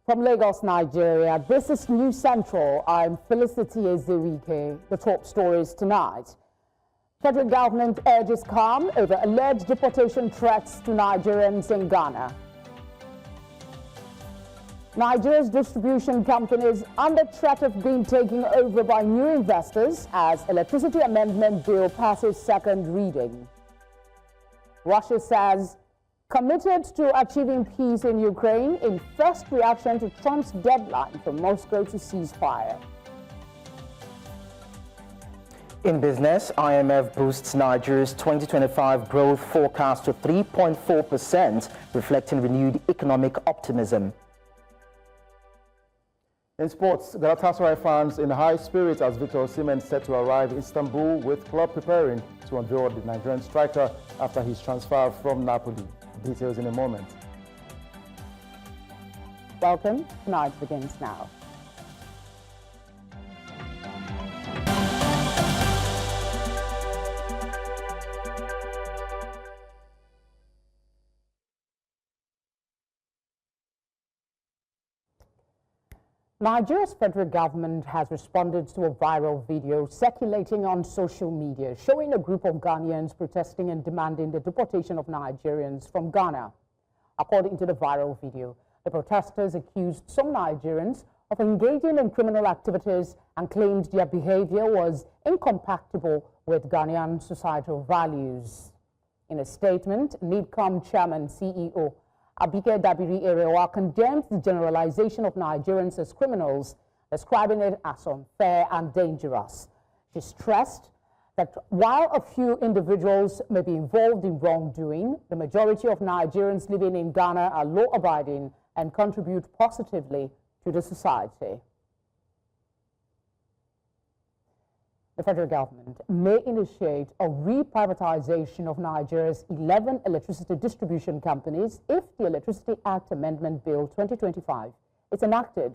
From Lagos, Nigeria, this is News Central. I'm Felicity Ezewike. The top stories tonight. Federal government urges calm over alleged deportation threats to Nigerians in Ghana. Nigeria's distribution companies under threat of being taken over by new investors as electricity amendment bill passes second reading. Russia says committed to achieving peace in Ukraine in first reaction to Trump's deadline for Moscow to ceasefire. In business, IMF boosts Nigeria's 2025 growth forecast to 3.4%, reflecting renewed economic optimism. In sports, Galatasaray fans in high spirits as Victor Osimhen set to arrive in Istanbul, with club preparing to unveil the Nigerian striker after his transfer from Napoli. Details in a moment. Welcome. Tonight begins now. Nigeria's federal government has responded to a viral video circulating on social media showing a group of Ghanaians protesting and demanding the deportation of Nigerians from Ghana. According to the viral video, the protesters accused some Nigerians of engaging in criminal activities and claimed their behavior was incompatible with Ghanaian societal values. In a statement, NIDCOM Chairman CEO Abike Dabiri Erewa condemned the generalization of Nigerians as criminals, describing it as unfair and dangerous. She stressed that while a few individuals may be involved in wrongdoing, the majority of Nigerians living in Ghana are law-abiding and contribute positively to the society. The federal government may initiate a reprivatization of Nigeria's 11 electricity distribution companies if the Electricity Act Amendment Bill 2025 is enacted.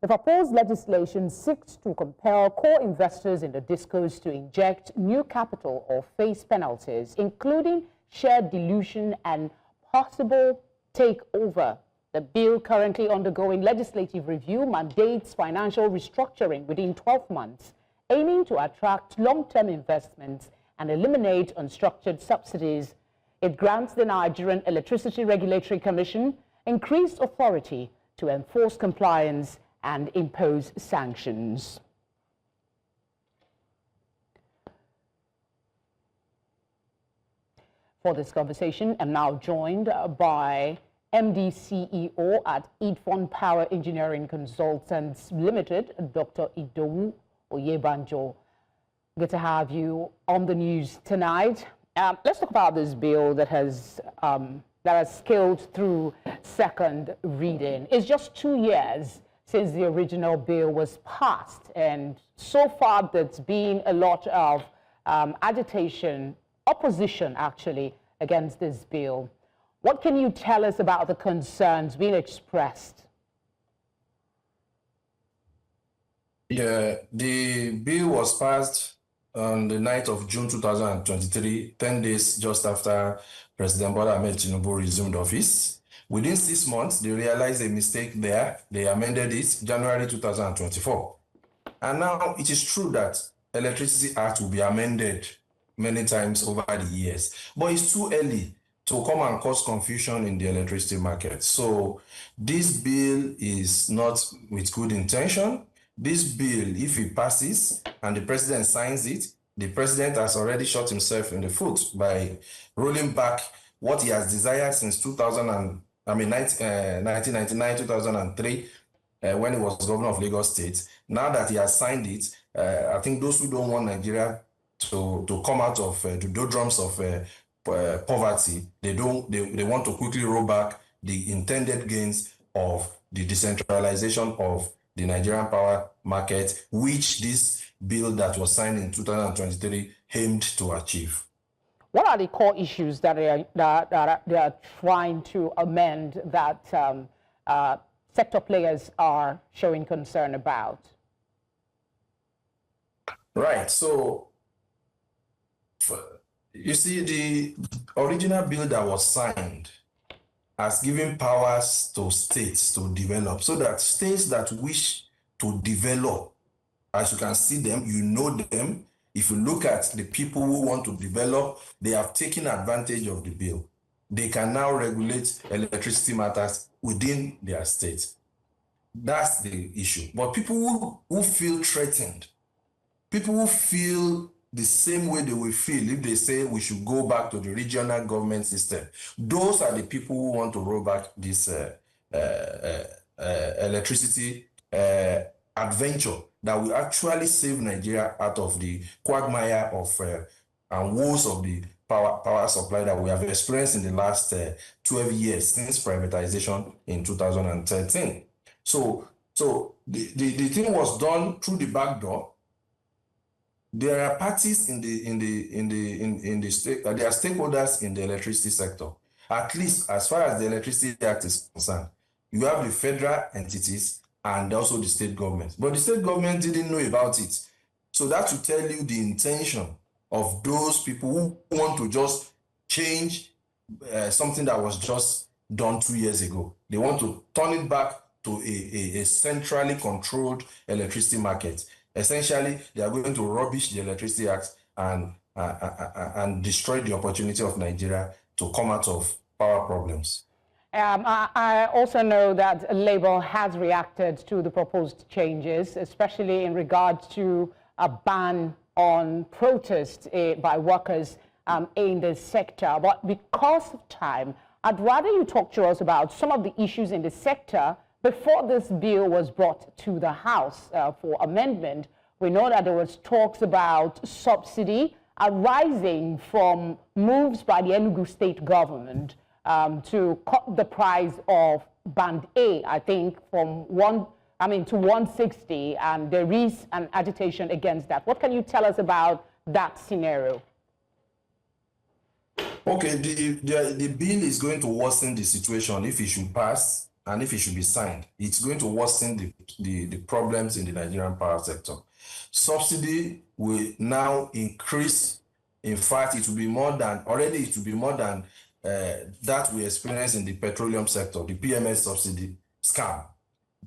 The proposed legislation seeks to compel core investors in the discos to inject new capital or face penalties, including shared dilution and possible takeover. The bill, currently undergoing legislative review, mandates financial restructuring within 12 months, aiming to attract long-term investments and eliminate unstructured subsidies. It grants the Nigerian Electricity Regulatory Commission increased authority to enforce compliance and impose sanctions. For this conversation, I'm now joined by MD CEO at Idfon Power Engineering Consultants Limited, Dr. Idowu Oyebanjo. Good to have you on the news tonight. Let's talk about this bill that has scaled through second reading. It's just 2 years since the original bill was passed, and so far there's been a lot of agitation, opposition actually, against this bill. What can you tell us about the concerns being expressed? Yeah, the bill was passed on the 9th of June 2023, 10 days just after President Vladimir Putin resumed office. Within 6 months, they realized a mistake there. They amended it January 2024. And now it is true that Electricity Act will be amended many times over the years, but it's too early to come and cause confusion in the electricity market. So this bill is not with good intention. This bill, if it passes and the president signs it, the president has already shot himself in the foot by rolling back what he has desired since 1999, 2003, when he was governor of Lagos State. Now that he has signed it, I think those who don't want Nigeria to come out of the doldrums of poverty, they want to quickly roll back the intended gains of the decentralization of the Nigerian power market, which this bill that was signed in 2023 aimed to achieve. What are the core issues that they are trying to amend that sector players are showing concern about? Right. So, you see, the original bill that was signed has given powers to states to develop, so that states that wish to develop, as you can see them, you know them. If you look at the people who want to develop, they have taken advantage of the bill. They can now regulate electricity matters within their state. That's the issue. But people who feel threatened, people who feel the same way they will feel if they say we should go back to the regional government system, those are the people who want to roll back this electricity adventure that will actually save Nigeria out of the quagmire of and woes of the power supply that we have experienced in the last 12 years since privatization in 2013. So the thing was done through the back door. There are parties in the state. There are stakeholders in the electricity sector. At least as far as the Electricity Act is concerned, you have the federal entities and also the state government. But the state government didn't know about it. So that will tell you the intention of those people who want to just change something that was just done 2 years ago. They want to turn it back to a centrally controlled electricity market. Essentially, they are going to rubbish the Electricity Act and destroy the opportunity of Nigeria to come out of power problems. I also know that Labour has reacted to the proposed changes, especially in regard to a ban on protest by workers in the sector. But because of time, I'd rather you talk to us about some of the issues in the sector before this bill was brought to the House for amendment. We know that there was talks about subsidy arising from moves by the Enugu state government to cut the price of Band A, I think, from to 160, and there is an agitation against that. What can you tell us about that scenario? Okay, the bill is going to worsen the situation if it should pass and if it should be signed. It's going to worsen the problems in the Nigerian power sector. Subsidy will now increase. In fact, it will be more than that we experience in the petroleum sector, the PMS subsidy scam.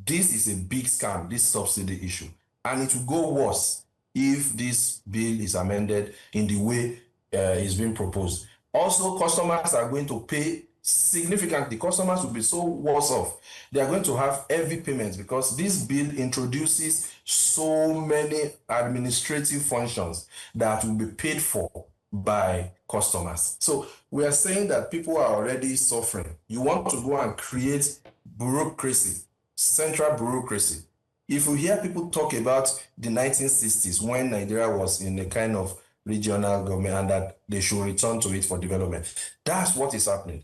This is a big scam, this subsidy issue. And it will go worse if this bill is amended in the way it's being proposed. Also, customers are going to pay significantly. Customers will be so worse off. They are going to have heavy payments because this bill introduces so many administrative functions that will be paid for by customers. So we are saying that people are already suffering. You want to go and create bureaucracy, central bureaucracy. If you hear people talk about the 1960s when Nigeria was in a kind of regional government and that they should return to it for development, that's what is happening.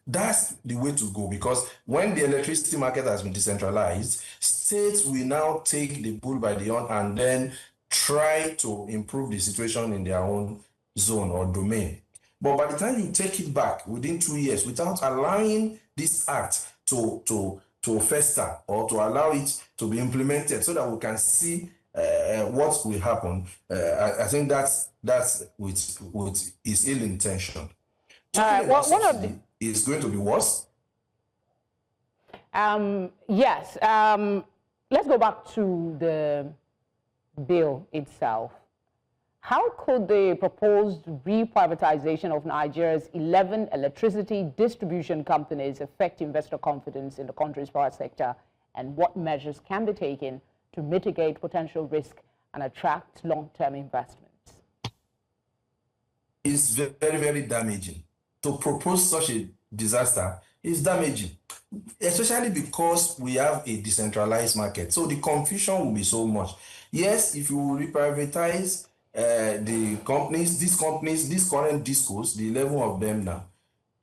That's the way to go, because when the electricity market has been decentralized, states will now take the bull by the horn and then try to improve the situation in their own zone or domain. But by the time you take it back within 2 years without allowing this act to fester or to allow it to be implemented so that we can see what will happen, I think that's with is ill intention. One of the is going to be worse. Yes. Let's go back to the bill itself. How could the proposed reprivatization of Nigeria's 11 electricity distribution companies affect investor confidence in the country's power sector, and what measures can be taken to mitigate potential risk and attract long-term investments? It's very, very damaging. To propose such a disaster is damaging, especially because we have a decentralized market. So the confusion will be so much. Yes, if you reprivatize the companies, these current discos, the 11 of them now,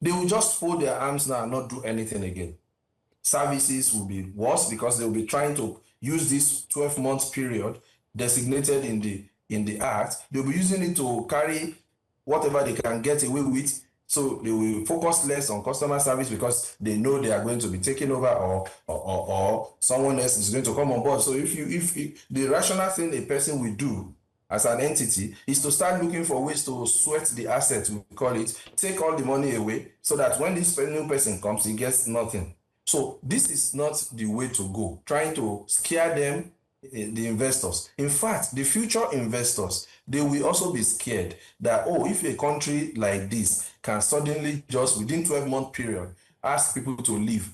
they will just fold their arms now and not do anything again. Services will be worse because they will be trying to use this 12-month period designated in the act. They'll be using it to carry whatever they can get away with. So they will focus less on customer service because they know they are going to be taken over or someone else is going to come on board. So if the rational thing a person will do as an entity is to start looking for ways to sweat the assets, we call it, take all the money away so that when this new person comes, he gets nothing. So this is not the way to go, trying to scare them, the investors. In fact, the future investors, they will also be scared that, oh, if a country like this can suddenly just within 12-month period ask people to leave,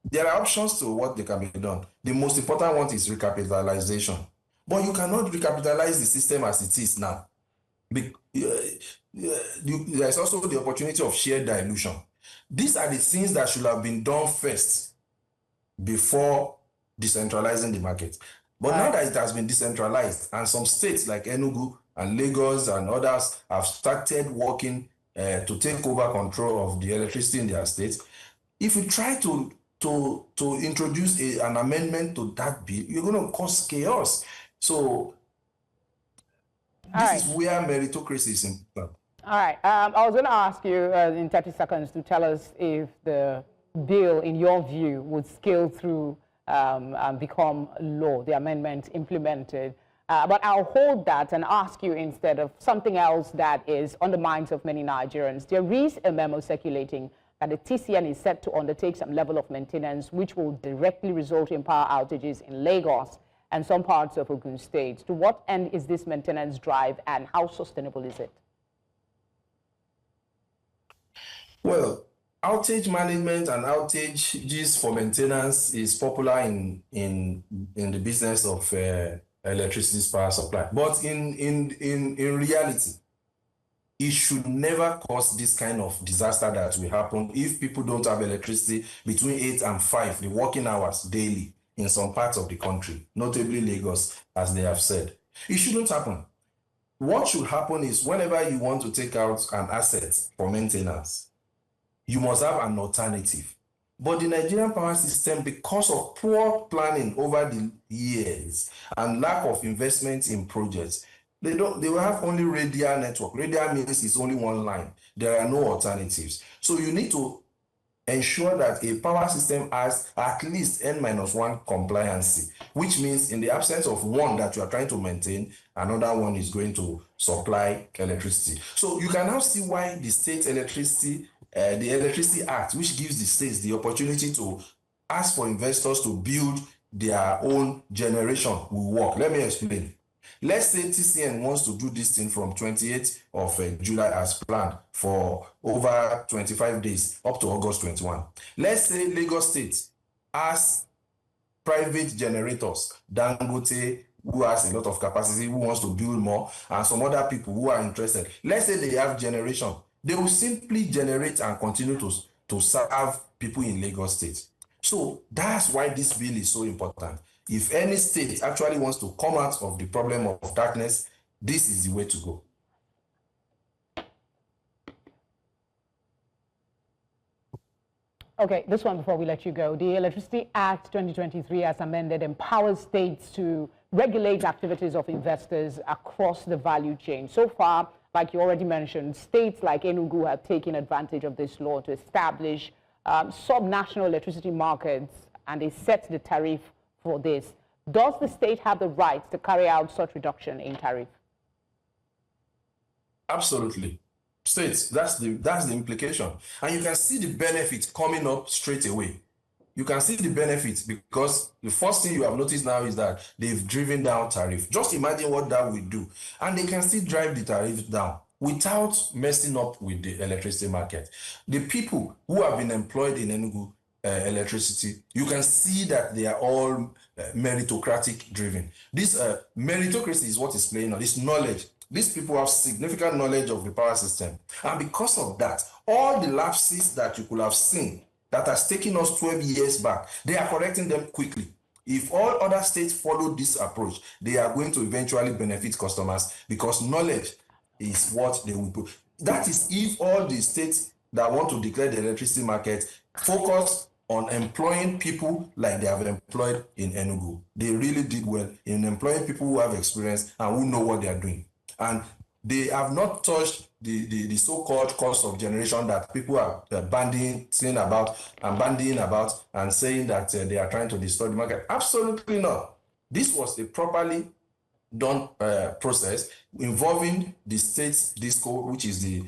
there are options to what they can be done. The most important one is recapitalization. But you cannot recapitalize the system as it is now. There's also the opportunity of shared dilution. These are the things that should have been done first before decentralizing the market. But now that it has been decentralized, and some states like Enugu and Lagos and others have started working to take over control of the electricity in their states, if you try to introduce an amendment to that bill, you're going to cause chaos. So this is where meritocracy is important. All right. I was going to ask you in 30 seconds to tell us if the bill, in your view, would scale through and become law, the amendment implemented. But I'll hold that and ask you instead of something else that is on the minds of many Nigerians. There is a memo circulating that the TCN is set to undertake some level of maintenance, which will directly result in power outages in Lagos and some parts of Ogun State. To what end is this maintenance drive, and how sustainable is it? Well, outage management and outages for maintenance is popular in the business of electricity power supply. But in reality, it should never cause this kind of disaster that will happen if people don't have electricity between 8 and 5, the working hours daily in some parts of the country, notably Lagos, as they have said. It shouldn't happen. What should happen is whenever you want to take out an asset for maintenance, you must have an alternative. But the Nigerian power system, because of poor planning over the years and lack of investment in projects, they will have only radial network. Radial means it's only one line. There are no alternatives. So you need to ensure that a power system has at least N-1 compliancy, which means in the absence of one that you are trying to maintain, another one is going to supply electricity. So you can now see why the state electricity, the Electricity Act, which gives the states the opportunity to ask for investors to build their own generation, will work. Let me explain. Let's say TCN wants to do this thing from 28th of July as planned for over 25 days up to August 21. Let's say Lagos State has private generators, Dangote, who has a lot of capacity, who wants to build more, and some other people who are interested. Let's say they have generation. They will simply generate and continue to serve people in Lagos State. So that's why this bill is so important. If any state actually wants to come out of the problem of darkness, this is the way to go. Okay, this one before we let you go. The Electricity Act 2023 as amended empowers states to regulate activities of investors across the value chain. So far, like you already mentioned, states like Enugu have taken advantage of this law to establish sub-national electricity markets, and they set the tariff for this. Does the state have the right to carry out such reduction in tariff? Absolutely. States, that's the implication. And you can see the benefits coming up straight away. You can see the benefits because the first thing you have noticed now is that they've driven down tariff. Just imagine what that will do. And they can still drive the tariff down without messing up with the electricity market. The people who have been employed in Enugu electricity, you can see that they are all meritocratic driven. This meritocracy is what is playing on, this knowledge. These people have significant knowledge of the power system. And because of that, all the lapses that you could have seen that has taken us 12 years back, they are correcting them quickly. If all other states follow this approach, they are going to eventually benefit customers because knowledge is what they will do. That is if all the states that want to declare the electricity market focus on employing people like they have employed in Enugu. They really did well in employing people who have experience and who know what they are doing. And they have not touched the so-called cost of generation that people are bandying about and saying that they are trying to destroy the market. Absolutely not. This was a properly done process involving the state DISCO, which is the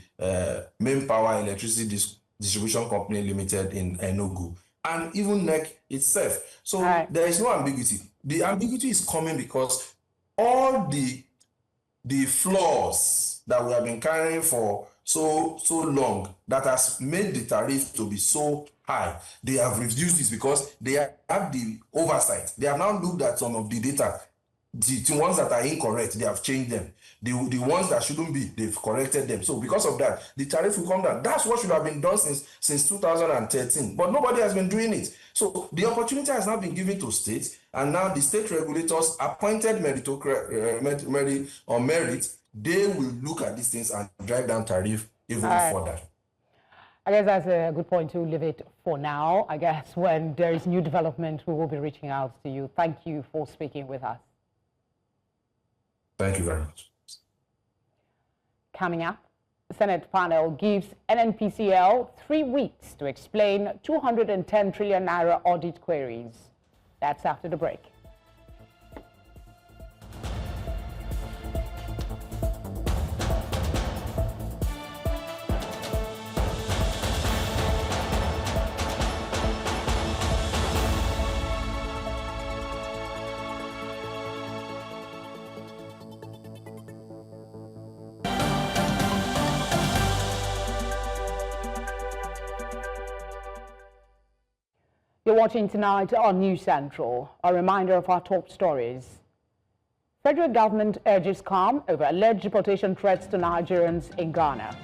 main power electricity distribution company limited in Enugu, and even NEC itself. So there is no ambiguity. The ambiguity is coming because all the flaws that we have been carrying for so long that has made the tariff to be so high, they have reduced it because they have the oversight. They have now looked at some of the data. The ones that are incorrect, they have changed them. The ones that shouldn't be, they've corrected them. So because of that, the tariff will come down. That's what should have been done since 2013. But nobody has been doing it. So the opportunity has now been given to states, and now the state regulators appointed merit, they will look at these things and drive down tariff even further. I guess that's a good point to leave it for now. I guess when there is new development, we will be reaching out to you. Thank you for speaking with us. Thank you very much. Coming up, the Senate panel gives NNPCL 3 weeks to explain 210 trillion naira audit queries. That's after the break. You're watching tonight on News Central. A reminder of our top stories. Federal government urges calm over alleged deportation threats to Nigerians in Ghana.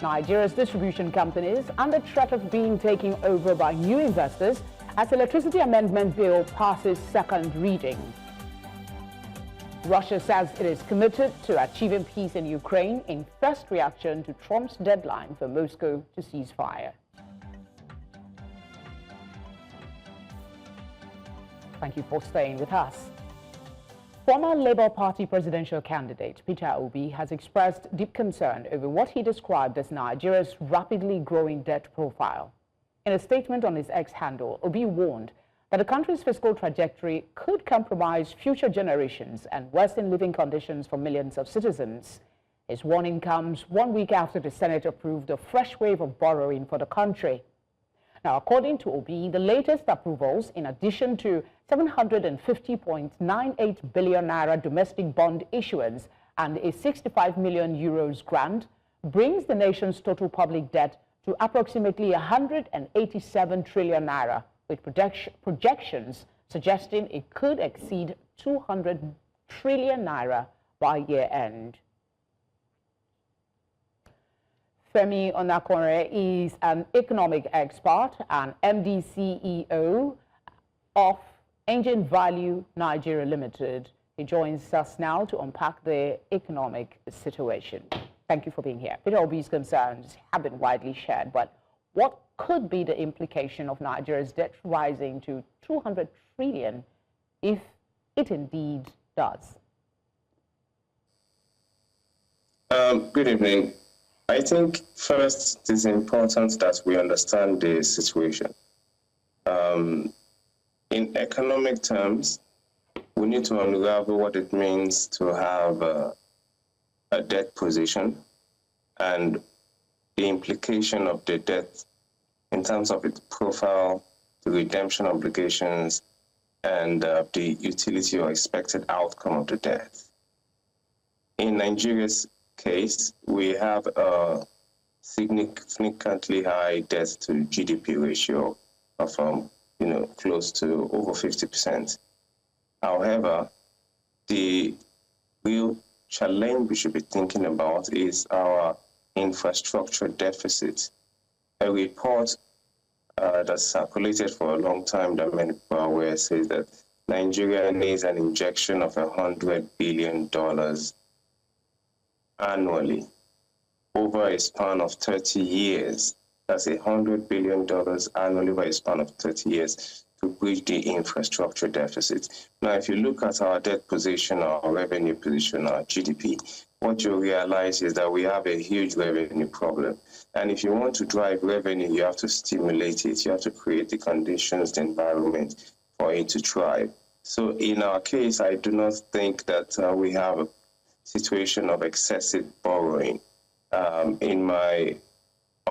Nigeria's distribution companies under threat of being taken over by new investors as electricity amendment bill passes second reading. Russia says it is committed to achieving peace in Ukraine in first reaction to Trump's deadline for Moscow to ceasefire. Thank you for staying with us. Former Labour Party presidential candidate Peter Obi has expressed deep concern over what he described as Nigeria's rapidly growing debt profile. In a statement on his X handle, Obi warned that the country's fiscal trajectory could compromise future generations and worsen living conditions for millions of citizens. His warning comes 1 week after the Senate approved a fresh wave of borrowing for the country. Now, according to Obi, the latest approvals, in addition to 750.98 billion naira domestic bond issuance and a 65 million euros grant, brings the nation's total public debt to approximately 187 trillion naira, with projections suggesting it could exceed 200 trillion naira by year end. Femi Onakore is an economic expert and MD CEO of Engine Value Nigeria Limited. He joins us now to unpack the economic situation. Thank you for being here. Peter Obi's concerns have been widely shared, but what could be the implication of Nigeria's debt rising to 200 trillion if it indeed does? Good evening. I think first it is important that we understand the situation. In economic terms, we need to unravel what it means to have a debt position and the implication of the debt in terms of its profile, the redemption obligations, and the utility or expected outcome of the debt. In Nigeria's case, we have a significantly high debt to GDP ratio of close to over 50%. However, the real challenge we should be thinking about is our infrastructure deficit. A report that circulated for a long time that many people are aware says that Nigeria needs an injection of $100 billion annually over a span of 30 years. That's $100 billion annually over a span of 30 years to bridge the infrastructure deficit. Now, if you look at our debt position, our revenue position, our GDP, what you realize is that we have a huge revenue problem. And if you want to drive revenue, you have to stimulate it. You have to create the conditions, the environment for it to thrive. So in our case, I do not think that we have a situation of excessive borrowing. In my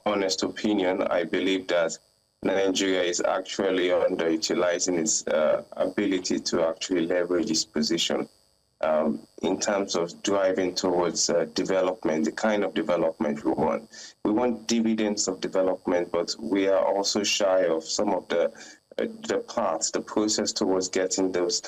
honest opinion, I believe that Nigeria is actually underutilizing its ability to actually leverage its position in terms of driving towards development, the kind of development we want. We want dividends of development, but we are also shy of some of the paths, the process towards getting those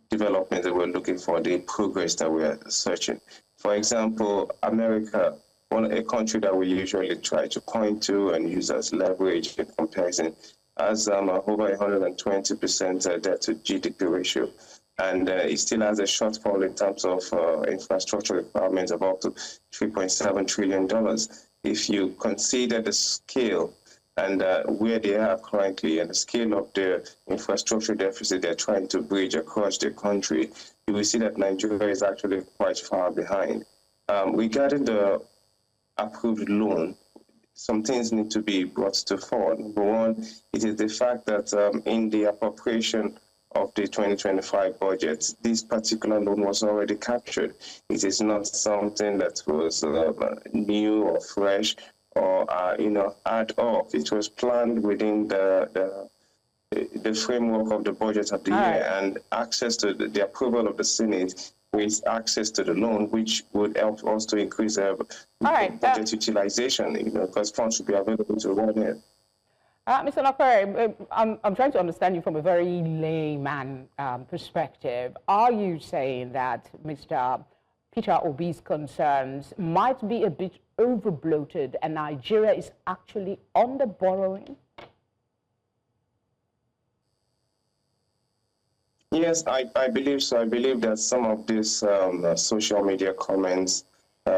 development that we're looking for, the progress that we're searching. For example, America, a country that we usually try to point to and use as leverage in comparison, has over 120% debt to GDP ratio. And it still has a shortfall in terms of infrastructure requirements of up to $3.7 trillion. If you consider the scale and where they are currently and the scale of the infrastructure deficit they're trying to bridge across the country, you will see that Nigeria is actually quite far behind. Regarding the approved loan, some things need to be brought to fore. Number one, it is the fact that in the appropriation of the 2025 budget, this particular loan was already captured. It is not something that was new or fresh or ad hoc. It was planned within the framework of the budget of the year, and access to the approval of the Senate with access to the loan, which would help us to increase budget utilization, because funds should be available to run it. Mr. Nakare, I'm trying to understand you from a very layman perspective. Are you saying that Mr. Peter Obi's concerns might be a bit overbloated and Nigeria is actually under borrowing? Yes, I believe so. I believe that some of these social media comments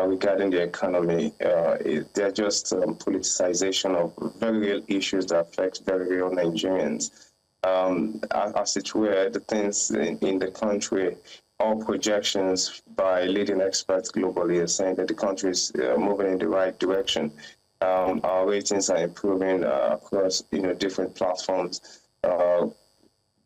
regarding the economy, they're just politicization of very real issues that affect very real Nigerians. As it were, the things in the country, all projections by leading experts globally are saying that the country is moving in the right direction. Our ratings are improving across different platforms,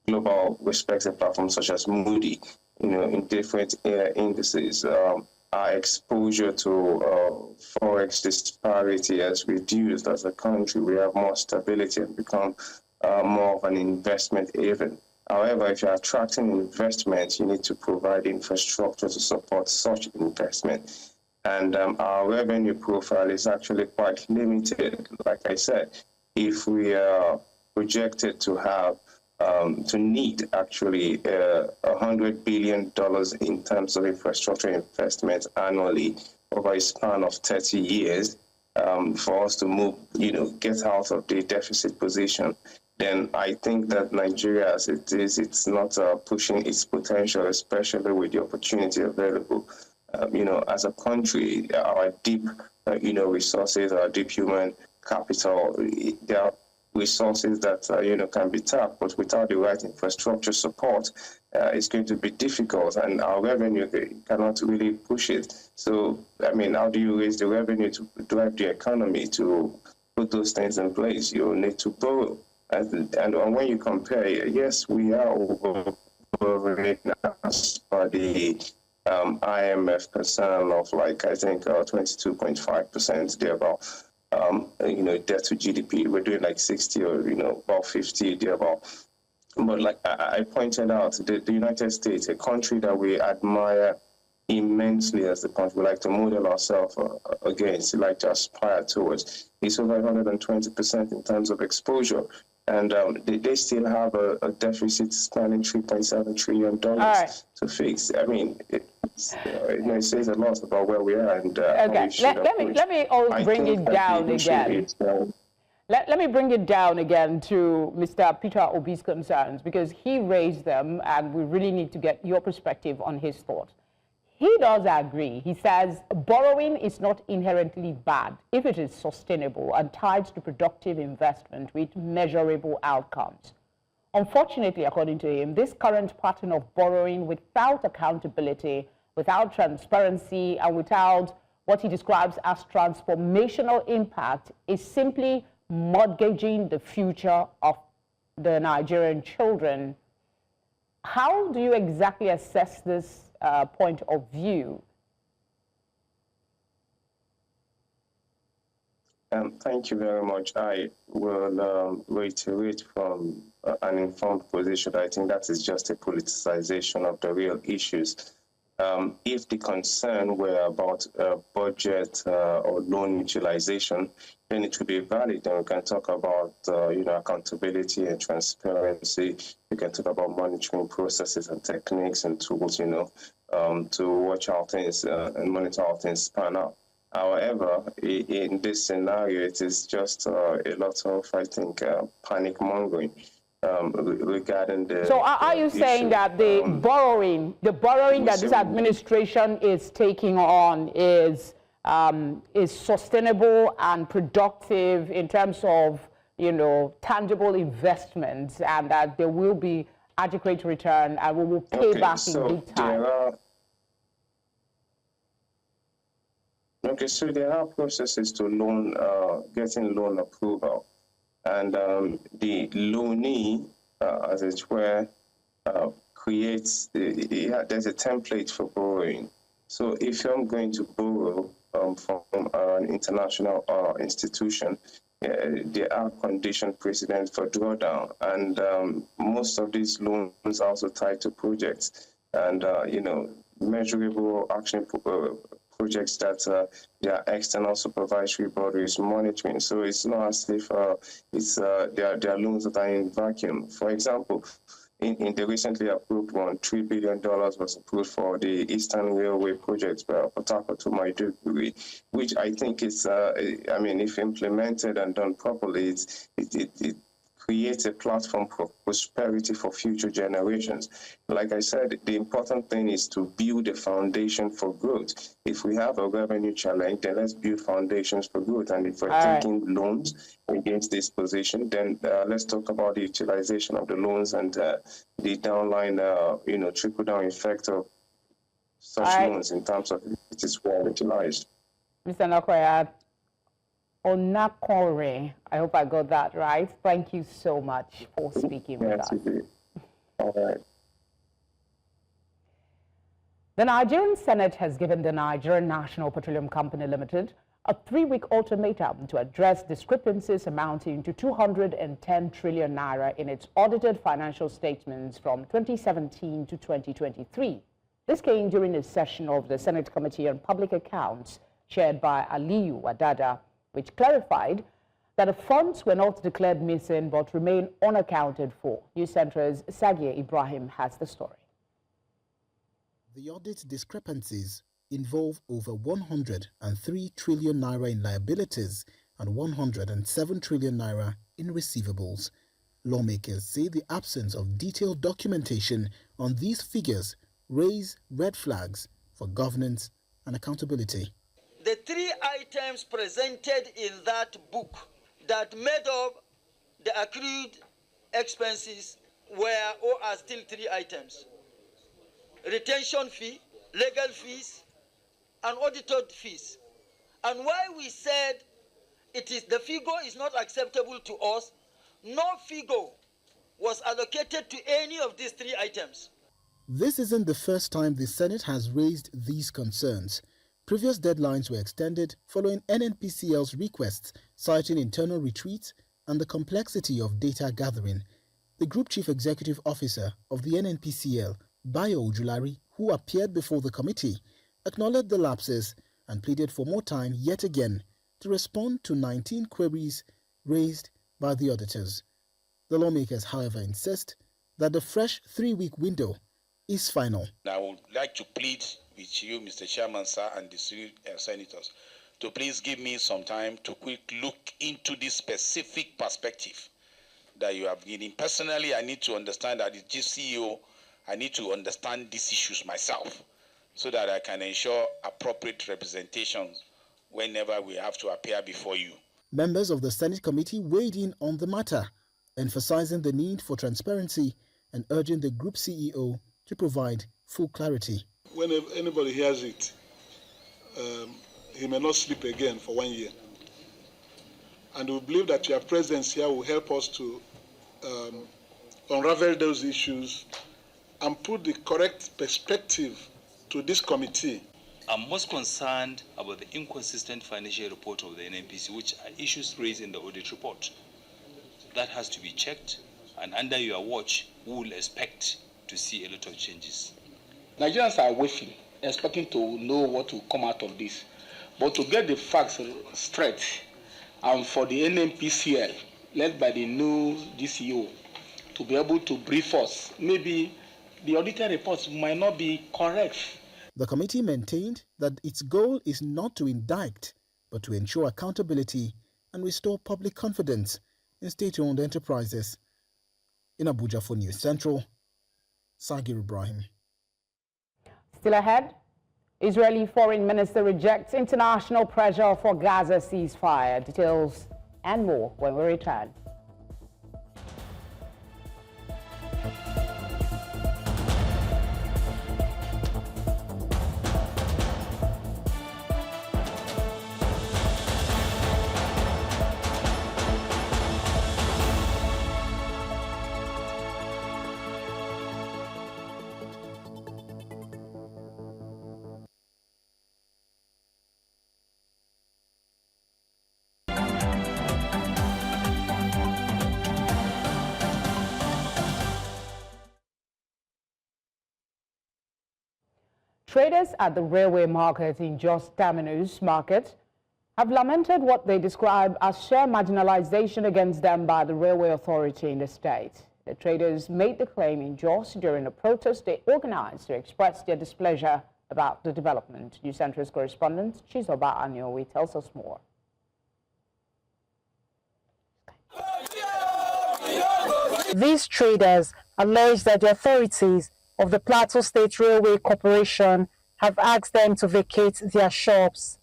global respected platforms such as Moody, in different indices. Our exposure to forex disparity has reduced as a country. We have more stability and become more of an investment haven. However, if you're attracting investment, you need to provide infrastructure to support such investment. And our revenue profile is actually quite limited. Like I said, if we are projected to have to need actually $100 billion in terms of infrastructure investment annually over a span of 30 years for us to move, get out of the deficit position, then I think that Nigeria, as it is, it's not pushing its potential, especially with the opportunity available. As a country, our deep, resources, our deep human capital, there are resources that can be tapped, but without the right infrastructure support, it's going to be difficult, and our revenue cannot really push it. So, how do you raise the revenue to drive the economy, to put those things in place? You need to borrow, and when you compare, yes, we are over as per the IMF concern of 22.5% thereabout. Debt to GDP, we're doing 60 or about 50 thereabout. But like I pointed out, the United States, a country that we admire immensely as the country we like to model ourselves against, like to aspire towards, is over 120% in terms of exposure. And they still have a deficit spanning $3.7 trillion to fix. It says a lot about where we are. And okay, let me bring it down again. Let me bring it down again to Mr. Peter Obi's concerns, because he raised them, and we really need to get your perspective on his thoughts. He does agree. He says borrowing is not inherently bad if it is sustainable and tied to productive investment with measurable outcomes. Unfortunately, according to him, this current pattern of borrowing without accountability, without transparency, and without what he describes as transformational impact is simply mortgaging the future of the Nigerian children How do you exactly assess this point of view? Thank you very much. I will reiterate from an informed position. I think that is just a politicization of the real issues. If the concern were about budget or loan utilization, then it would be valid. Then we can talk about accountability and transparency. We can talk about monitoring processes and techniques and tools, to watch how things and monitor how things pan out. However, in this scenario, it is just a lot of, I think, panic mongering regarding the. So, are you saying that the borrowing that this administration is taking on is sustainable and productive in terms of tangible investments, and that there will be adequate return and we will pay back in good time? So there are processes to getting loan approval, and the loanee, as it were, creates. There's a template for borrowing. So if I'm going to borrow from an international institution, there are condition precedents for drawdown, and most of these loans are also tied to projects, and measurable action projects that their external supervisory body is monitoring. So it's not as if there are loans that are in vacuum. For example, in the recently approved one, $3 billion was approved for the Eastern Railway project, Port Harcourt to Maiduguri, which I think is, if implemented and done properly, it creates a platform for prosperity for future generations. Like I said, the important thing is to build a foundation for growth. If we have a revenue challenge, then let's build foundations for growth. And if we're taking loans against this position, then let's talk about the utilization of the loans and the downline, trickle-down effect of such loans in terms of it is well utilized. Mr. Nokoya, Onakore, I hope I got that right. Thank you so much for speaking with us. All right. The Nigerian Senate has given the Nigerian National Petroleum Company Limited a 3-week ultimatum to address discrepancies amounting to 210 trillion naira in its audited financial statements from 2017 to 2023. This came during a session of the Senate Committee on Public Accounts chaired by Aliyu Wadada, which clarified that the funds were not declared missing but remain unaccounted for. News Center's Sagia Ibrahim has the story. The audit discrepancies involve over 103 trillion naira in liabilities and 107 trillion naira in receivables. Lawmakers say the absence of detailed documentation on these figures raise red flags for governance and accountability. The 3 items presented in that book that made up the accrued expenses were or are still 3 items: retention fee, legal fees, and audited fees. And why we said the figure is not acceptable to us, no figure was allocated to any of these 3 items. This isn't the first time the Senate has raised these concerns. Previous deadlines were extended following NNPCL's requests, citing internal retreats and the complexity of data gathering. The Group Chief Executive Officer of the NNPCL, Bayo Ojulari, who appeared before the committee, acknowledged the lapses and pleaded for more time yet again to respond to 19 queries raised by the auditors. The lawmakers, however, insist that the fresh 3-week window is final. I would like to plead with you, Mr. Chairman, sir, and the senators, to please give me some time to quick look into this specific perspective that you have given. Personally, I need to understand that as CEO, I need to understand these issues myself so that I can ensure appropriate representations whenever we have to appear before you. Members of the Senate committee weighed in on the matter, emphasizing the need for transparency and urging the group CEO to provide full clarity. When anybody hears it, he may not sleep again for 1 year. And we believe that your presence here will help us to unravel those issues and put the correct perspective to this committee. I'm most concerned about the inconsistent financial report of the NNPC, which are issues raised in the audit report. That has to be checked, and under your watch, we will expect to see a lot of changes. Nigerians are waiting, expecting to know what will come out of this. But to get the facts straight, and for the NNPCL, led by the new DCO, to be able to brief us, maybe the auditor reports might not be correct. The committee maintained that its goal is not to indict, but to ensure accountability and restore public confidence in state-owned enterprises. In Abuja for News Central, Sagir Ibrahim. Still ahead, Israeli Foreign Minister rejects international pressure for Gaza ceasefire. Details and more when we return. Traders at the railway market in Jos Terminus Market have lamented what they describe as sheer marginalization against them by the railway authority in the state. The traders made the claim in Jos during a protest they organized to express their displeasure about the development. News Center's correspondent Chizoba Anyowi tells us more. These traders allege that the authorities of the Plateau State Railway Corporation have asked them to vacate their shops.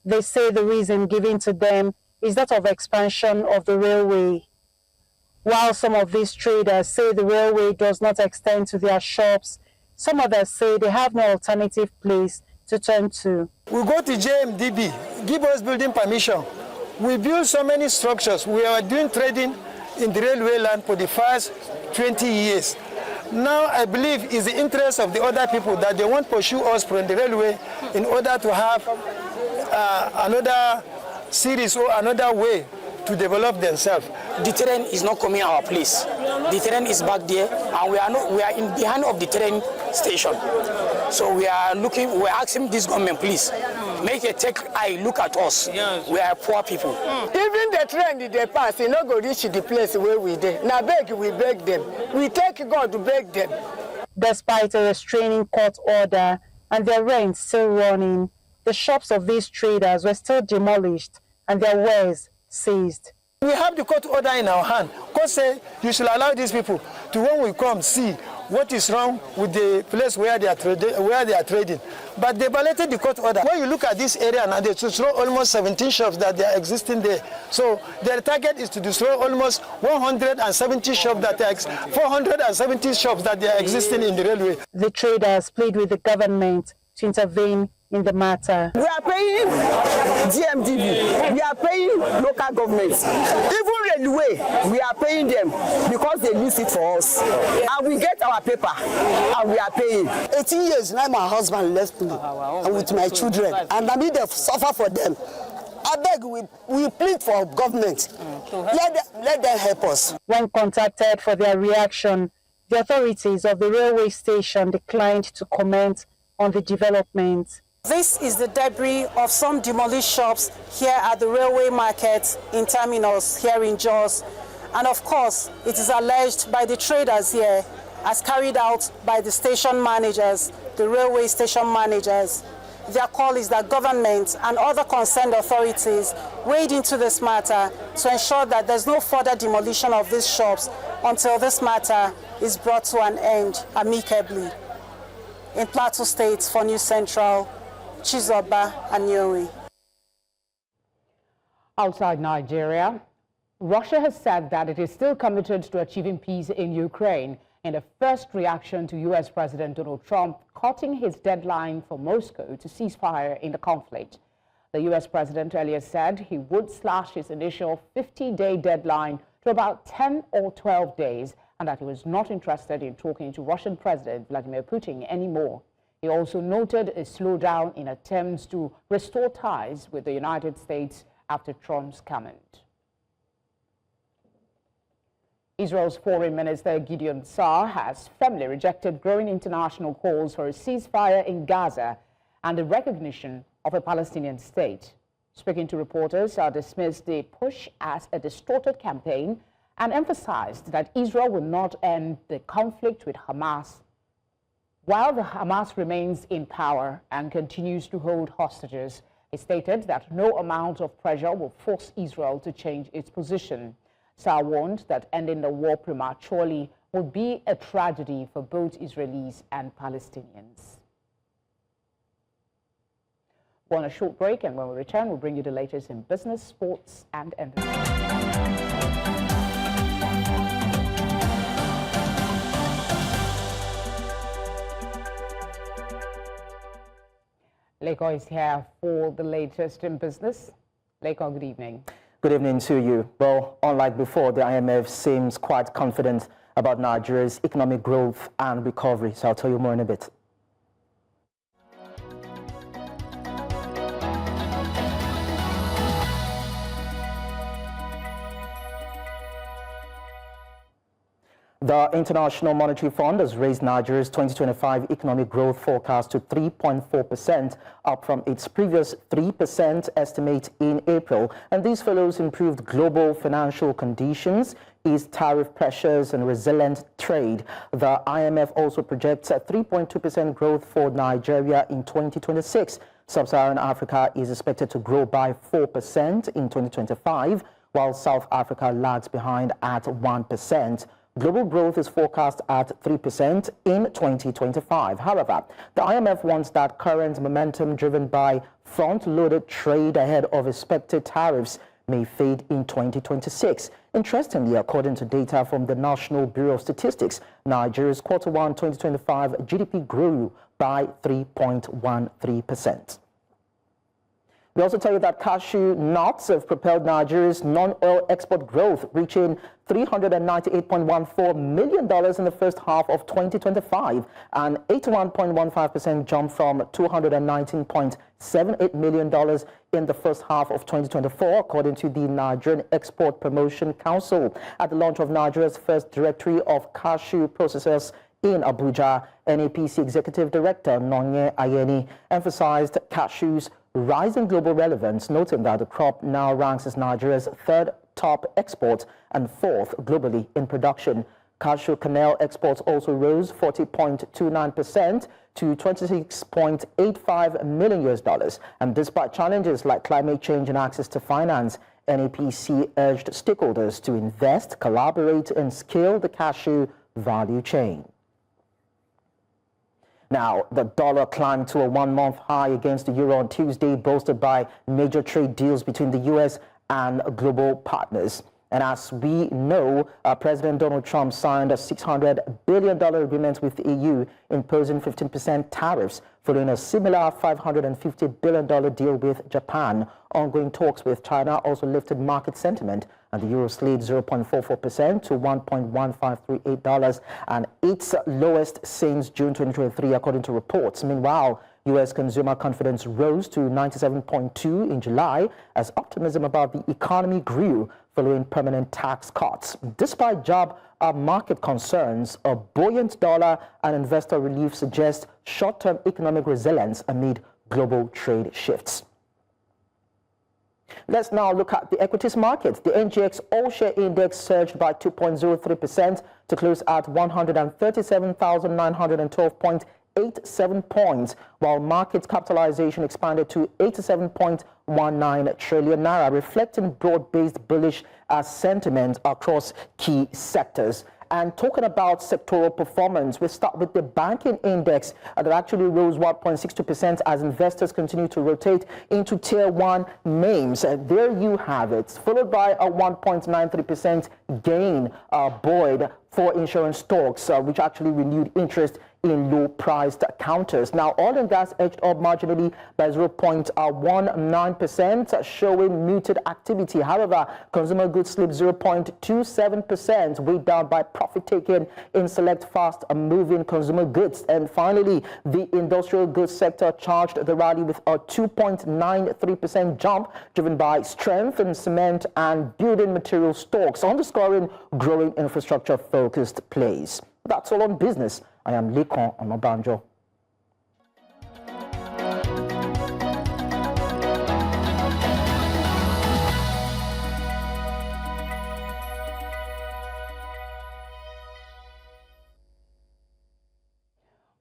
They say the reason given to them is that of expansion of the railway. While some of these traders say the railway does not extend to their shops, some others say they have no alternative place to turn to. We go to JMDB, give us building permission. We build so many structures. We are doing trading in the railway land for the past 20 years. Now I believe it's the interest of the other people that they won't pursue us from the railway in order to have another series or another way to develop themselves. The train is not coming our place. The train is back there, and we are in behind of the train station. So we are asking this government, please, make a take eye look at us. Yes. We are poor people. Even the train they pass, they not go reach the place where we there. Now beg, we beg them. We take God to beg them. Despite a restraining court order and their rent still running, the shops of these traders were still demolished and their wares seized. We have the court order in our hand. Court say you should allow these people to, when we come, see what is wrong with the place where they are trading. But they violated the court order. When you look at this area now, they destroy almost 17 shops that they are existing there. So their target is to destroy almost 170 shops that are 470 shops that they are existing in the railway. The traders plead with the government to intervene in the matter. We are paying GMDB, we are paying local governments, even railway, we are paying them because they use it for us. And we get our paper and we are paying. 18 years now my husband left me and with my children, and I need to suffer for them. I beg, we plead for government. Let them help us. When contacted for their reaction, the authorities of the railway station declined to comment on the development. This is the debris of some demolished shops here at the railway market in Terminus here in Jos. And of course, it is alleged by the traders here as carried out by the station managers, the railway station managers. Their call is that government and other concerned authorities wade into this matter to ensure that there's no further demolition of these shops until this matter is brought to an end amicably. In Plateau State for News Central, Chizoba Anyowi. Outside Nigeria, Russia has said that it is still committed to achieving peace in Ukraine in the first reaction to U.S. President Donald Trump cutting his deadline for Moscow to cease fire in the conflict. The U.S. president earlier said he would slash his initial 50-day deadline to about 10 or 12 days and that he was not interested in talking to Russian President Vladimir Putin anymore. He also noted a slowdown in attempts to restore ties with the United States after Trump's comment. Israel's Foreign Minister Gideon Saar has firmly rejected growing international calls for a ceasefire in Gaza and the recognition of a Palestinian state. Speaking to reporters, Saar dismissed the push as a distorted campaign and emphasized that Israel will not end the conflict with Hamas while the Hamas remains in power and continues to hold hostages. He stated that no amount of pressure will force Israel to change its position. Saar warned that ending the war prematurely would be a tragedy for both Israelis and Palestinians. We're on a short break, and when we return, we'll bring you the latest in business, sports, and entertainment. Leko is here for the latest in business. Leko, good evening. Good evening to you. Well, unlike before, the IMF seems quite confident about Nigeria's economic growth and recovery. So I'll tell you more in a bit. The International Monetary Fund has raised Nigeria's 2025 economic growth forecast to 3.4%, up from its previous 3% estimate in April. And this follows improved global financial conditions, eased tariff pressures, and resilient trade. The IMF also projects a 3.2% growth for Nigeria in 2026. Sub-Saharan Africa is expected to grow by 4% in 2025, while South Africa lags behind at 1%. Global growth is forecast at 3% in 2025. However, the IMF wants that current momentum driven by front-loaded trade ahead of expected tariffs may fade in 2026. Interestingly, according to data from the National Bureau of Statistics, Nigeria's Q1 2025 GDP grew by 3.13%. We also tell you that cashew nuts have propelled Nigeria's non-oil export growth, reaching $398.14 million in the first half of 2025, an 81.15% jump from $219.78 million in the first half of 2024, according to the Nigerian Export Promotion Council. At the launch of Nigeria's first directory of cashew processors in Abuja, NAPC Executive Director Nonye Ayeni emphasized cashews' rising global relevance, noting that the crop now ranks as Nigeria's third top export and fourth globally in production. Cashew kernel exports also rose 40.29% to $26.85 million. And despite challenges like climate change and access to finance, NAPC urged stakeholders to invest, collaborate, and scale the cashew value chain. Now, the dollar climbed to a one-month high against the euro on Tuesday, bolstered by major trade deals between the U.S. and global partners. And as we know, President Donald Trump signed a $600 billion agreement with the EU, imposing 15% tariffs, following a similar $550 billion deal with Japan. Ongoing talks with China also lifted market sentiment, and the euro slid 0.44% to $1.1538, and its lowest since June 2023, according to reports. Meanwhile, U.S. consumer confidence rose to 97.2 in July as optimism about the economy grew following permanent tax cuts. Despite job market concerns, a buoyant dollar and investor relief suggest short-term economic resilience amid global trade shifts. Let's now look at the equities market. The NGX All-Share Index surged by 2.03% to close at 137,912.87 points, while market capitalization expanded to 87.19 trillion naira, reflecting broad-based bullish sentiment across key sectors. And talking about sectoral performance, we start with the banking index that actually rose 1.62% as investors continue to rotate into tier 1 names. There you have it, followed by a 1.93% gain buoyed for insurance stocks, which actually renewed interest in low-priced counters. Now, oil and gas edged up marginally by 0.19%, showing muted activity. However, consumer goods slipped 0.27%, weighed down by profit taken in select fast-moving consumer goods. And finally, the industrial goods sector charged the rally with a 2.93% jump, driven by strength in cement and building material stocks, underscoring growing infrastructure-focused plays. That's all on business. I am Lekon Onobanjo.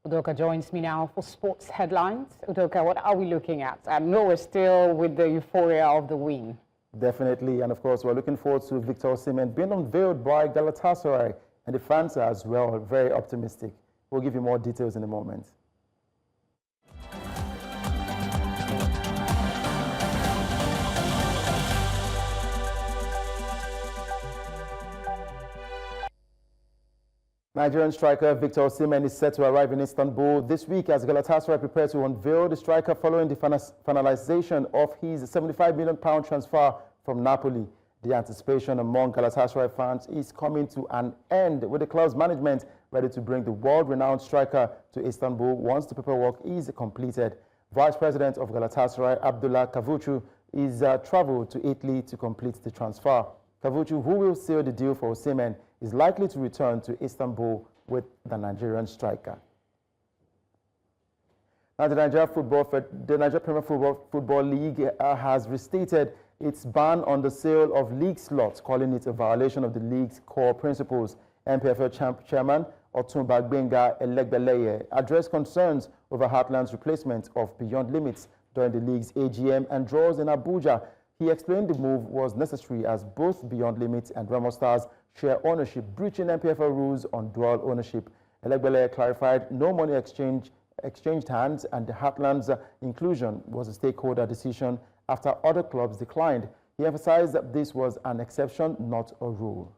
Udoka joins me now for sports headlines. Udoka, what are we looking at? I know we're still with the euphoria of the win. Definitely, and of course, we're looking forward to Victor Osimhen being unveiled by Galatasaray, and the fans are as well very optimistic. We'll give you more details in a moment. Nigerian striker Victor Osimhen is set to arrive in Istanbul this week as Galatasaray prepares to unveil the striker following the finalization of his £75 million transfer from Napoli. The anticipation among Galatasaray fans is coming to an end, with the club's management ready to bring the world-renowned striker to Istanbul once the paperwork is completed. Vice President of Galatasaray, Abdullah Kavucu, is traveled to Italy to complete the transfer. Kavucu, who will seal the deal for Osimhen, is likely to return to Istanbul with the Nigerian striker. Now, the Nigeria Premier Football League has restated its ban on the sale of league slots, calling it a violation of the league's core principles. NPFL Chairman Otunba Gbenga Elegbeleye addressed concerns over Heartland's replacement of Beyond Limits during the league's AGM and draws in Abuja. He explained the move was necessary as both Beyond Limits and Remo Stars share ownership, breaching NPFL rules on dual ownership. Elegbeleye clarified no money exchanged hands, and the Heartland's inclusion was a stakeholder decision after other clubs declined. He emphasized that this was an exception, not a rule.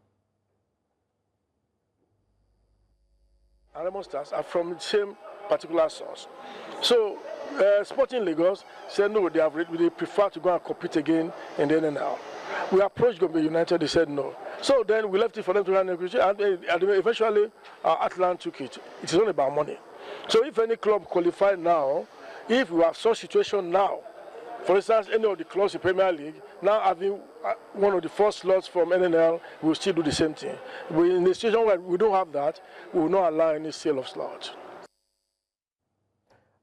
Remo Stars are from the same particular source. So Sporting Lagos said no, they prefer to go and compete again in the NNL. We approached Gombe United, they said no. So then we left it for them to run negotiation, and eventually Atlant took it. It is not about money. So if any club qualify now, if we have such situation now, for instance, any of the clubs in Premier League, now having one of the first slots from NNL, we will still do the same thing. In a situation where we don't have that, we will not allow any sale of slots.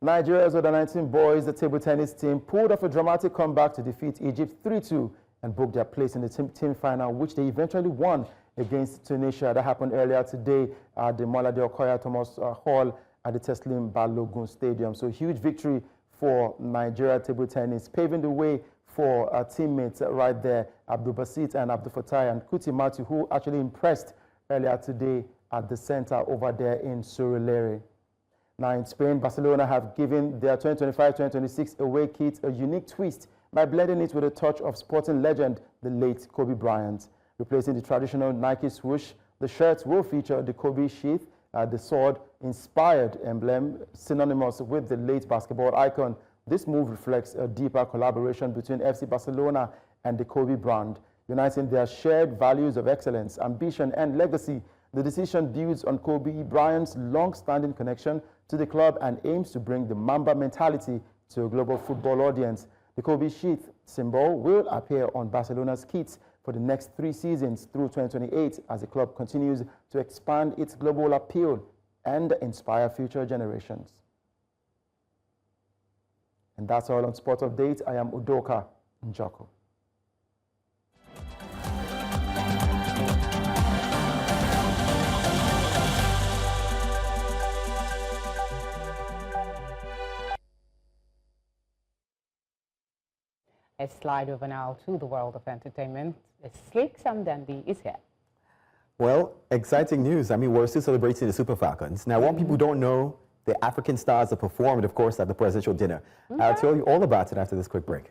Nigeria's under-19 boys, the table tennis team, pulled off a dramatic comeback to defeat Egypt 3-2 and booked their place in the team final, which they eventually won against Tunisia. That happened earlier today at the Molade Okoya Thomas Hall at the Teslim Balogun Stadium. So huge victory for Nigeria table tennis, paving the way for our teammates right there, Abdul Basit and Abdul Fatai and Kuti Matu, who actually impressed earlier today at the center over there in Surulere. Now in Spain, Barcelona have given their 2025-2026 away kit a unique twist by blending it with a touch of sporting legend, the late Kobe Bryant. Replacing the traditional Nike swoosh, the shirts will feature the Kobe sheath, the sword-inspired emblem synonymous with the late basketball icon. This move reflects a deeper collaboration between FC Barcelona and the Kobe brand, uniting their shared values of excellence, ambition, and legacy. The decision builds on Kobe Bryant's long-standing connection to the club and aims to bring the Mamba mentality to a global football audience. The Kobe sheath symbol will appear on Barcelona's kits for the next 3 seasons through 2028 as the club continues to expand its global appeal and inspire future generations. And that's all on Sport Update. I am Udoka Njoko. Let's slide over now to the world of entertainment. The Slicks and Dandy is here. Well, exciting news. I mean, we're still celebrating the Super Falcons. Now, what people don't know, the African stars have performed, of course, at the presidential dinner. Okay. I'll tell you all about it after this quick break.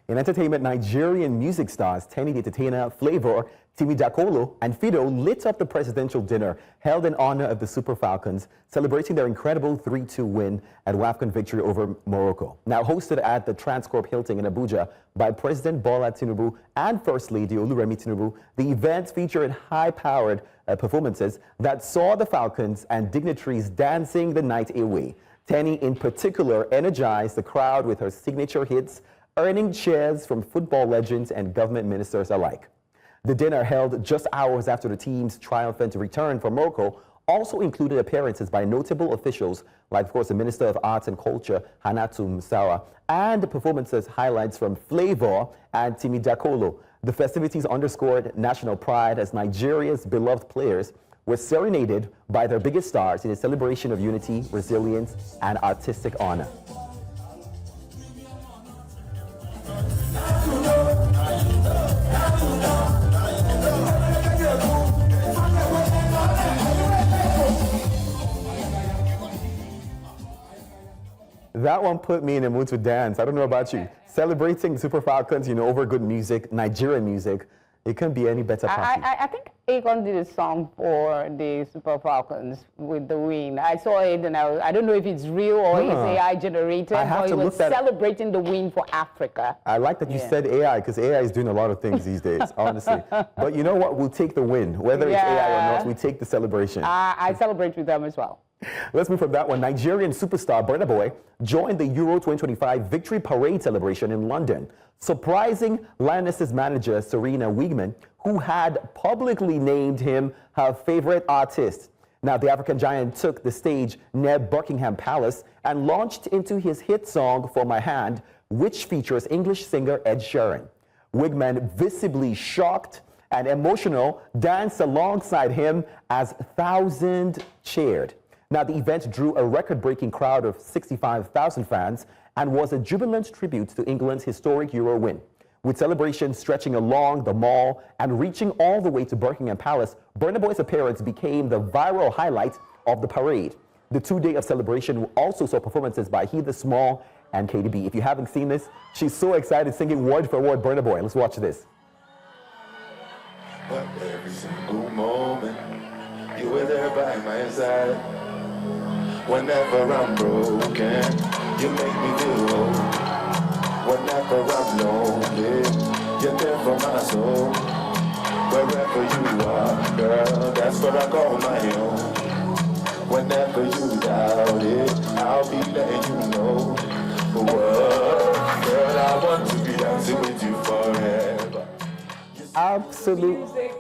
In entertainment, Nigerian music stars Tenny the Entertainer, Flavor, Timi Dakolo, and Fido lit up the presidential dinner held in honor of the Super Falcons, celebrating their incredible 3-2 win at WAFCON victory over Morocco. Now hosted at the Transcorp Hilton in Abuja by President Bola Tinubu and First Lady Oluremi Tinubu, the event featured high-powered performances that saw the Falcons and dignitaries dancing the night away. Tenny, in particular, energized the crowd with her signature hits, earning cheers from football legends and government ministers alike. The dinner, held just hours after the team's triumphant return from Morocco, also included appearances by notable officials like, of course, the Minister of Arts and Culture, Hannatu Musawa, and performances highlights from Flavor and Timi Dakolo. The festivities underscored national pride as Nigeria's beloved players were serenaded by their biggest stars in a celebration of unity, resilience, and artistic honor. That one put me in a mood to dance. I don't know about you. Celebrating Super Falcons, over good music, Nigerian music. It couldn't be any better party. I think Akon did a song for the Super Falcons with the win. I saw it and I don't know if it's real or it's AI generated, but it was celebrating the win for Africa. I like that you said AI, because AI is doing a lot of things these days, honestly. But you know what? We'll take the win. Whether it's AI or not, we take the celebration. I celebrate with them as well. Let's move from that one. Nigerian superstar Burna Boy joined the Euro 2025 Victory Parade celebration in London, surprising Lionesses manager Serena Wigman, who had publicly named him her favorite artist. Now, the African giant took the stage near Buckingham Palace and launched into his hit song For My Hand, which features English singer Ed Sheeran. Wigman, visibly shocked and emotional, danced alongside him as thousands cheered. Now, the event drew a record-breaking crowd of 65,000 fans and was a jubilant tribute to England's historic Euro win. With celebrations stretching along the Mall and reaching all the way to Buckingham Palace, Burna Boy's appearance became the viral highlight of the parade. The 2-day of celebration also saw performances by He the Small and KDB. If you haven't seen this, she's so excited, singing word for word Burna Boy. Let's watch this. But every single moment, you were there by my side. Whenever I'm broken, you make me feel whole. Whenever I'm lonely, you're there for my soul. Wherever you are, girl, that's where I call my own. Whenever you doubt it, I'll be letting you know. Whoa, girl, I want to be dancing with you forever. Absolutely.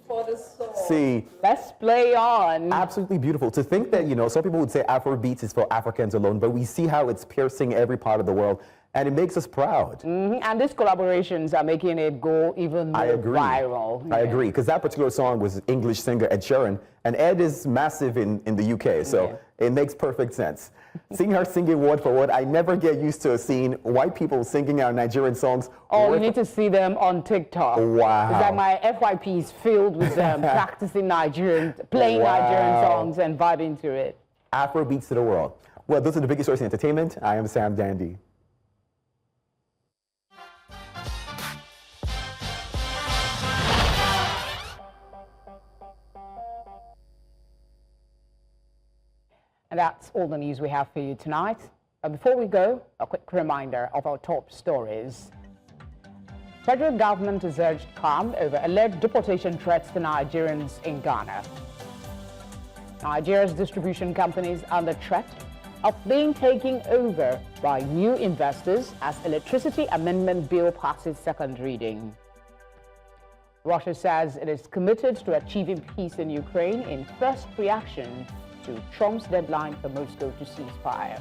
For the soul. See, let's play on. Absolutely beautiful. To think that, some people would say Afrobeats is for Africans alone, but we see how it's piercing every part of the world, and it makes us proud. And these collaborations are making it go even more viral. I agree, because that particular song was English singer Ed Sheeran, and Ed is massive in the UK, so it makes perfect sense. Seeing her singing word for word, I never get used to seeing white people singing our Nigerian songs. Oh, you need to see them on TikTok. Wow. It's like my FYP is filled with them practicing Nigerian, playing Nigerian songs and vibing to it. Afrobeats to the world. Well, those are the biggest stories in entertainment. I am Sam Dandy. And that's all the news we have for you tonight. But before we go, a quick reminder of our top stories. Federal government has urged calm over alleged deportation threats to Nigerians in Ghana. Nigeria's distribution companies under threat of being taken over by new investors as electricity amendment bill passes second reading. Russia says it is committed to achieving peace in Ukraine in first reaction to Trump's deadline for Moscow to ceasefire.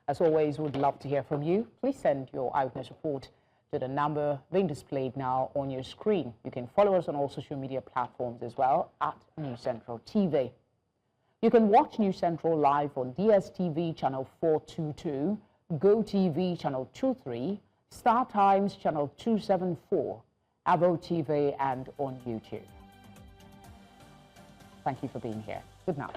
As always, we'd love to hear from you. Please send your eyewitness report to the number being displayed now on your screen. You can follow us on all social media platforms as well at News Central TV. You can watch News Central live on DSTV channel 422, GoTV channel 23, Star Times channel 274, Avo TV, and on YouTube. Thank you for being here. Good night.